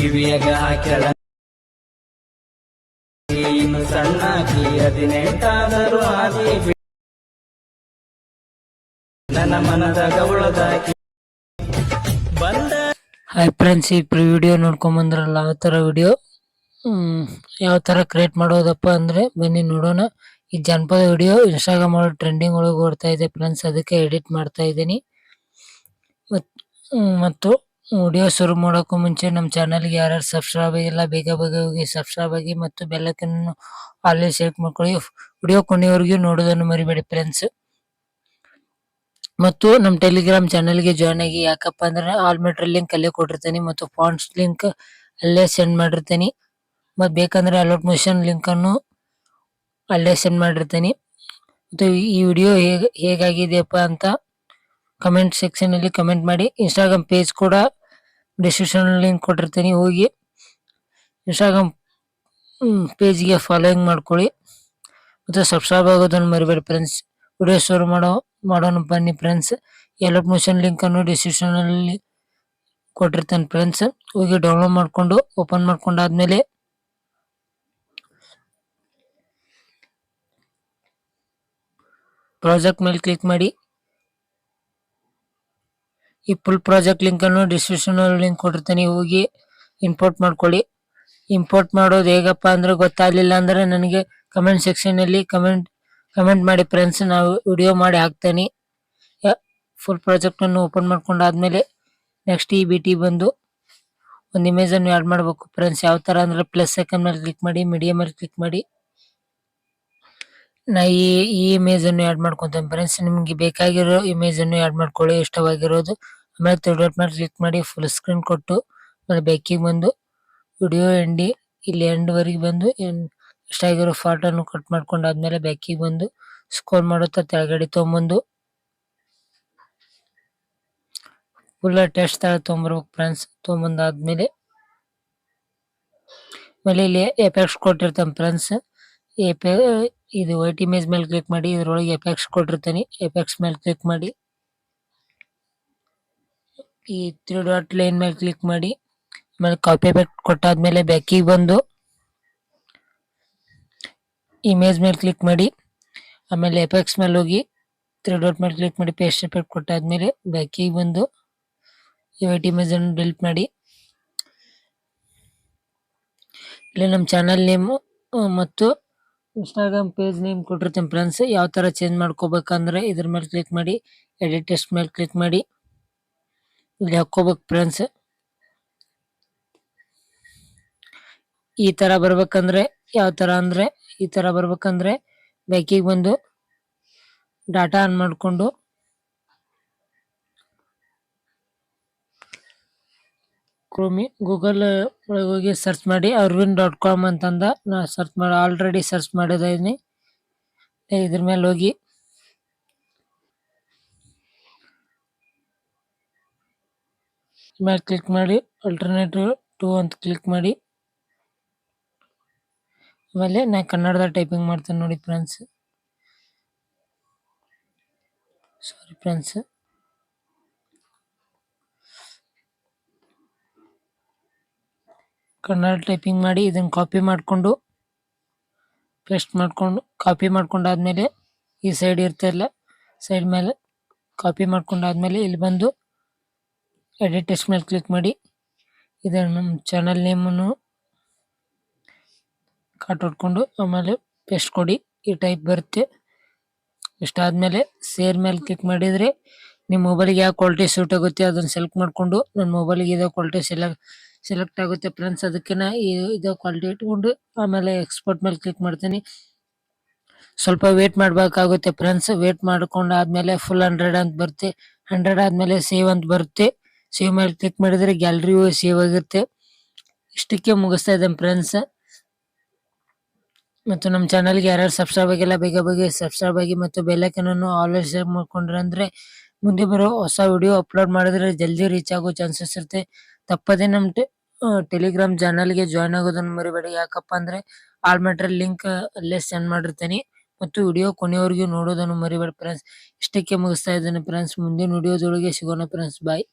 ಕಿವಿಯಾಗ ಹಾಕ್ಯಾಳ ಇನ್ನು ಸಣ್ಣಾಕಿ 18 ಆದಿ ನನ್ನ ಮನದಾಗ ಉಳದಾಕಿ ಬಂದ. ಹಾಯ್ ಫ್ರೆಂಡ್ಸ್, ಈ ವಿಡಿಯೋ ನೋಡ್ಕೊಂಡ್ ಬಂದ್ರಲ್ಲ ಆ ತರ ವಿಡಿಯೋ ಯಾವ ತರ ಕ್ರಿಯೇಟ್ ಮಾಡೋದಪ್ಪ ಅಂದ್ರೆ ಬನ್ನಿ ನೋಡೋಣ. ಈ ಜನಪದ ವಿಡಿಯೋ ಇನ್ಸ್ಟಾಗ್ರಾಮ್ ಒಳಗೆ ಟ್ರೆಂಡಿಂಗ್ ಒಳಗೆ ಓಡ್ತಾ ಇದೆ ಫ್ರೆಂಡ್ಸ್, ಅದಕ್ಕೆ ಎಡಿಟ್ ಮಾಡ್ತಾ ಇದ್ದೀನಿ. ಮತ್ತು ವಿಡಿಯೋ ಶುರು ಮಾಡೋಕ್ಕೂ ಮುಂಚೆ ನಮ್ಮ ಚಾನಲ್ಗೆ ಯಾರ್ಯಾರು ಸಬ್ಸ್ಕ್ರೈಬ್ ಆಗಿಲ್ಲ ಬೇಗ ಹೋಗಿ ಸಬ್ಸ್ಕ್ರೈಬ್ ಆಗಿ ಮತ್ತು ಬೆಲ್ಲೈಕನ್ ಆಲ್ವೇಸ್ ಸೆಲೆಕ್ಟ್ ಮಾಡ್ಕೊಳ್ಳಿ. ವಿಡಿಯೋ ಕೊನೆಯವರೆಗೂ ನೋಡೋದನ್ನು ಮರಿಬೇಡಿ ಫ್ರೆಂಡ್ಸ್. ಮತ್ತು ನಮ್ಮ ಟೆಲಿಗ್ರಾಮ್ ಚಾನಲ್ಗೆ ಜಾಯ್ನ್ ಆಗಿ, ಯಾಕಪ್ಪ ಅಂದ್ರೆ ಆಲ್ ಮೆಟೀರಿಯಲ್ ಲಿಂಕ್ ಅಲ್ಲೇ ಕೊಟ್ಟಿರ್ತೀನಿ ಮತ್ತು ಫಾಂಟ್ಸ್ ಲಿಂಕ್ ಅಲ್ಲೇ ಸೆಂಡ್ ಮಾಡಿರ್ತೀನಿ. ಮತ್ತು ಬೇಕಂದ್ರೆ ಅಲರ್ಟ್ ಮೋಷನ್ ಲಿಂಕ್ ಅನ್ನು ಅಲ್ಲೇ ಸೆಂಡ್ ಮಾಡಿರ್ತೀನಿ. ಮತ್ತು ಈ ವಿಡಿಯೋ ಹೇಗಾಗಿದೆಯಪ್ಪ ಅಂತ ಕಮೆಂಟ್ ಸೆಕ್ಷನ್ ಅಲ್ಲಿ ಕಮೆಂಟ್ ಮಾಡಿ. ಇನ್ಸ್ಟಾಗ್ರಾಮ್ ಪೇಜ್ ಕೂಡ ಡಿಸ್ಕ್ರಿಪ್ಷನ್ ಲಿಂಕ್ ಕೊಟ್ಟಿರ್ತೀನಿ, ಹೋಗಿ ಇನ್ಸ್ಟಾಗ್ರಾಮ್ ಪೇಜ್ಗೆ ಫಾಲೋಯಿಂಗ್ ಮಾಡ್ಕೊಳ್ಳಿ ಮತ್ತು ಸಬ್ಸ್ಕ್ರೈಬ್ ಆಗೋದನ್ನು ಮರಿಬೇಡಿ ಫ್ರೆಂಡ್ಸ್. ವಿಡಿಯೋ ಶುರು ಮಾಡೋಣ ಬನ್ನಿ ಫ್ರೆಂಡ್ಸ್. ಅಲರ್ಟ್ ಮೋಷನ್ ಲಿಂಕ್ ಅನ್ನು ಡಿಸ್ಕ್ರಿಪ್ಷನ್ ಅಲ್ಲಿ ಕೊಟ್ಟಿರ್ತಾನೆ ಫ್ರೆಂಡ್ಸ್, ಹೋಗಿ ಡೌನ್ಲೋಡ್ ಮಾಡ್ಕೊಂಡು ಓಪನ್ ಮಾಡ್ಕೊಂಡಾದ್ಮೇಲೆ ಪ್ರಾಜೆಕ್ಟ್ ಮೇಲೆ ಕ್ಲಿಕ್ ಮಾಡಿ. ಈ ಫುಲ್ ಪ್ರಾಜೆಕ್ಟ್ ಲಿಂಕ್ ಅನ್ನು ಡಿಸ್ಕ್ರಿಪ್ಷನ್ ಲಿಂಕ್ ಕೊಟ್ಟಿರ್ತೀನಿ, ಹೋಗಿ ಇಂಪೋರ್ಟ್ ಮಾಡ್ಕೊಳ್ಳಿ. ಇಂಪೋರ್ಟ್ ಮಾಡೋದು ಹೇಗಪ್ಪ ಅಂದ್ರೆ ಗೊತ್ತಾಗ್ಲಿಲ್ಲ ಅಂದ್ರೆ ನನಗೆ ಕಮೆಂಟ್ ಸೆಕ್ಷನ್ ಅಲ್ಲಿ ಕಮೆಂಟ್ ಮಾಡಿ ಫ್ರೆಂಡ್ಸ್, ನಾವು ವಿಡಿಯೋ ಮಾಡಿ ಹಾಕ್ತೇನೆ. ಫುಲ್ ಪ್ರಾಜೆಕ್ಟ್ ಅನ್ನು ಓಪನ್ ಮಾಡ್ಕೊಂಡಾದ್ಮೇಲೆ ನೆಕ್ಸ್ಟ್ ಈ ಬಿಟಿ ಬಂದು ಒಂದು ಇಮೇಜ್ ಅನ್ನು ಆಡ್ ಮಾಡಬೇಕು ಫ್ರೆಂಡ್ಸ್. ಯಾವ ತರ ಅಂದ್ರೆ ಪ್ಲಸ್ ಐಕಾನ್ ಮೇಲೆ ಕ್ಲಿಕ್ ಮಾಡಿ, ಮೀಡಿಯಾ ಮೇಲೆ ಕ್ಲಿಕ್ ಮಾಡಿ. ನಾ ಈ ಇಮೇಜ್ ಅನ್ನು ಆಡ್ ಮಾಡ್ಕೊಂತೇನೆ ಫ್ರೆಂಡ್ಸ್. ನಿಮ್ಗೆ ಬೇಕಾಗಿರೋ ಇಮೇಜ್ ಅನ್ನು ಆಡ್ ಮಾಡ್ಕೊಳ್ಳಿ, ಇಷ್ಟವಾಗಿರೋದು. ಆಮೇಲೆ ಥರ್ಡ್ ಡಾಟ್ ಮೇಲೆ ಕ್ಲಿಕ್ ಮಾಡಿ ಫುಲ್ ಸ್ಕ್ರೀನ್ ಕೊಟ್ಟು ಆಮೇಲೆ ಬ್ಯಾಕಿಗೆ ಬಂದು ವಿಡಿಯೋ ಇಲ್ಲಿ ಎಂಡ್ ವರೆಗೆ ಬಂದು ಇಷ್ಟಾಗಿರೋ ಫಾರ್ಟ್ ಅನ್ನು ಕಟ್ ಮಾಡ್ಕೊಂಡಾದ್ಮೇಲೆ ಬ್ಯಾಕಿಗೆ ಬಂದು ಸ್ಕ್ರೋಲ್ ಮಾಡುತ್ತಾ ತೆಳಗಡೆ ತೊಗೊಂಬಂದು ಫುಲ್ ಟೆಸ್ಟ್ ತರ ತೊಗೊಂಬರ್ಬೇಕು ಫ್ರೆಂಡ್ಸ್. ತೊಗೊಂಬಂದಾದ್ಮೇಲೆ ಆಮೇಲೆ ಇಲ್ಲಿ ಎಫೆಕ್ಟ್ಸ್ ಕೊಟ್ಟಿರ್ತಾನೆ ಫ್ರೆಂಡ್ಸ್. ಇದು ವೈಟ್ ಇಮೇಜ್ ಮೇಲೆ ಕ್ಲಿಕ್ ಮಾಡಿ, ಇದ್ರೊಳಗೆ ಎಫೆಕ್ಟ್ಸ್ ಕೊಟ್ಟಿರ್ತೀನಿ. ಎಫೆಕ್ಟ್ಸ್ ಮೇಲೆ ಕ್ಲಿಕ್ ಮಾಡಿ ಈ 3 ಡಾಟ್ ಲೈನ್ ಮೇಲೆ ಕ್ಲಿಕ್ ಮಾಡಿ ಆಮೇಲೆ ಕಾಪಿ ಎಫೆಕ್ಟ್ ಕೊಟ್ಟಾದ್ಮೇಲೆ ಬ್ಯಾಕಿಗೆ ಬಂದು ಇಮೇಜ್ ಮೇಲೆ ಕ್ಲಿಕ್ ಮಾಡಿ ಆಮೇಲೆ ಎಫೆಕ್ಟ್ಸ್ ಮೇಲೆ ಹೋಗಿ 3 ಡಾಟ್ ಮೇಲೆ ಕ್ಲಿಕ್ ಮಾಡಿ ಪೇಸ್ಟ್ ಎಫೆಕ್ಟ್ ಕೊಟ್ಟಾದ್ಮೇಲೆ ಬ್ಯಾಕಿಗೆ ಬಂದು ಈ ವೈಟ್ ಇಮೇಜ್ ಅನ್ನು ಡಿಲೀಟ್ ಮಾಡಿ. ಇಲ್ಲಿ ನಮ್ಮ ಚಾನಲ್ ನೇಮ್ ಮತ್ತು ಇನ್ಸ್ಟಾಗ್ರಾಮ್ ಪೇಜ್ ನೇಮ್ ಕೊಟ್ಟಿರ್ತೀನಿ ಫ್ರೆಂಡ್ಸ್. ಯಾವ ತರ ಚೇಂಜ್ ಮಾಡ್ಕೋಬೇಕಂದ್ರೆ ಇದ್ರ ಮೇಲೆ ಕ್ಲಿಕ್ ಮಾಡಿ ಎಡಿಟ್ ಟೆಕ್ಸ್ಟ್ ಮೇಲೆ ಕ್ಲಿಕ್ ಮಾಡಿ ಇಲ್ಲಿ ಹಾಕೋಬೇಕು ಫ್ರೆಂಡ್ಸ್. ಈ ತರ ಬರ್ಬೇಕಂದ್ರೆ ಯಾವ ತರ ಅಂದ್ರೆ ಈ ತರ ಬರ್ಬೇಕಂದ್ರೆ ಬ್ಯಾಕಿಗೆ ಬಂದು ಡಾಟಾ ಆನ್ ಮಾಡ್ಕೊಂಡು ಗೂಗಲ್ ಒಳಗೆ ಹೋಗಿ ಸರ್ಚ್ ಮಾಡಿ arvind.com ಅಂತಂದ ನಾ ಸರ್ಚ್ ಮಾಡಿ ಆಲ್ರೆಡಿ ಸರ್ಚ್ ಮಾಡಿದ್ದೀನಿ. ಇದ್ರ ಮೇಲೆ ಹೋಗಿ ಮೇಲೆ ಕ್ಲಿಕ್ ಮಾಡಿ ಆಲ್ಟರ್ನೇಟಿವ್ 2 ಅಂತ ಕ್ಲಿಕ್ ಮಾಡಿ ಆಮೇಲೆ ನಾ ಕನ್ನಡದ ಟೈಪಿಂಗ್ ಮಾಡ್ತೇನೆ ನೋಡಿ friends. Sorry friends. Kannada typing ಮಾಡಿ ಇದನ್ನ ಕಾಪಿ ಮಾಡಿಕೊಂಡು ಪೇಸ್ಟ್ ಮಾಡ್ಕೊಂಡು ಕಾಪಿ ಮಾಡ್ಕೊಂಡಾದ್ಮೇಲೆ ಈ ಸೈಡ್ ಇರ್ತಿಲ್ಲ ಸೈಡ್ ಮೇಲೆ ಕಾಪಿ ಮಾಡ್ಕೊಂಡಾದ್ಮೇಲೆ ಇಲ್ಲಿ ಬಂದು ಎಡಿಟ್ ಟೆಕ್ಸ್ಟ್ ಮೇಲೆ ಕ್ಲಿಕ್ ಮಾಡಿ ಇದನ್ನು ನಮ್ಮ ಚಾನಲ್ ನೇಮನ್ನು ಕಟ್ ಹೊಡ್ಕೊಂಡು ಆಮೇಲೆ ಪೇಸ್ಟ್ ಕೊಡಿ. ಈ ಟೈಪ್ ಬರುತ್ತೆ. ಇಷ್ಟಾದ್ಮೇಲೆ ಸೇರ್ ಮೇಲೆ ಕ್ಲಿಕ್ ಮಾಡಿದ್ರೆ ನಿಮ್ಮ ಮೊಬೈಲ್ಗೆ ಯಾವ ಕ್ವಾಲಿಟಿ ಸೂಟ್ ಆಗುತ್ತೆ ಅದನ್ನ ಸೆಲೆಕ್ಟ್ ಮಾಡ್ಕೊಂಡು ನನ್ನ ಮೊಬೈಲ್ಗೆ ಇದೋ ಕ್ವಾಲಿಟಿ ಸೆಲೆಕ್ಟ್ ಆಗುತ್ತೆ ಫ್ರೆಂಡ್ಸ್. ಅದಕ್ಕೆ ನಾ ಇದೋ ಕ್ವಾಲಿಟಿ ಇಟ್ಕೊಂಡು ಆಮೇಲೆ ಎಕ್ಸ್ಪೋರ್ಟ್ ಮೇಲೆ ಕ್ಲಿಕ್ ಮಾಡ್ತೀನಿ. ಸ್ವಲ್ಪ ವೇಟ್ ಮಾಡ್ಬೇಕಾಗುತ್ತೆ ಫ್ರೆಂಡ್ಸ್. ವೇಟ್ ಮಾಡ್ಕೊಂಡಾದ್ಮೇಲೆ ಫುಲ್ 100 ಅಂತ ಬರುತ್ತೆ. 100 ಆದ್ಮೇಲೆ ಸೇವ್ ಅಂತ ಬರುತ್ತೆ. ಸೇವ್ ಮೇಲೆ ಕ್ಲಿಕ್ ಮಾಡಿದ್ರೆ ಗ್ಯಾಲರಿ ಸೇವ್ ಆಗುತ್ತೆ. ಇಷ್ಟಕ್ಕೆ ಮುಗಿಸ್ತಾ ಇದ್ದೇನೆ ಫ್ರೆಂಡ್ಸ್. ಮತ್ತು ನಮ್ಮ ಚಾನಲ್ಗೆ ಯಾರ್ಯಾರು ಸಬ್ಸ್ಕ್ರೈಬ್ ಆಗಿಲ್ಲ ಬೇಗ ಸಬ್ಸ್ಕ್ರೈಬ್ ಆಗಿ ಮತ್ತು ಬೆಲ್ಲೈಕನ್ ಅನ್ನು ಆಲ್ವೇಸ್ ಸೇವ್ ಮಾಡ್ಕೊಂಡ್ರೆ ಅಂದ್ರೆ ಮುಂದೆ ಬರೋ ಹೊಸ ವಿಡಿಯೋ ಅಪ್ಲೋಡ್ ಮಾಡಿದ್ರೆ ಜಲ್ದಿ ರೀಚ್ ಆಗೋ ಚಾನ್ಸಸ್ ಇರುತ್ತೆ. ತಪ್ಪದೇ ನಮ್ಮ ಟೆಲಿಗ್ರಾಮ್ ಚಾನಲ್ಗೆ ಜಾಯ್ನ್ ಆಗೋದನ್ನು ಮರಿಬೇಡಿ. ಯಾಕಪ್ಪ ಅಂದ್ರೆ ಆಲ್ ಮೆಟೀರಿಯಲ್ ಲಿಂಕ್ ಅಲ್ಲೇ ಸೆಂಡ್ ಮಾಡಿರ್ತೀನಿ ಮತ್ತು ವಿಡಿಯೋ ಕೊನೆಯವರೆಗೂ ನೋಡೋದನ್ನು ಮರಿಬೇಡಿ ಫ್ರೆಂಡ್ಸ್. ಇಷ್ಟಕ್ಕೆ ಮುಗಿಸ್ತಾ ಇದ್ದೇನೆ ಫ್ರೆಂಡ್ಸ್. ಮುಂದಿನ ವಿಡಿಯೋದೊಳಗೆ ಸಿಗೋಣ ಫ್ರೆಂಡ್ಸ್. ಬಾಯ್.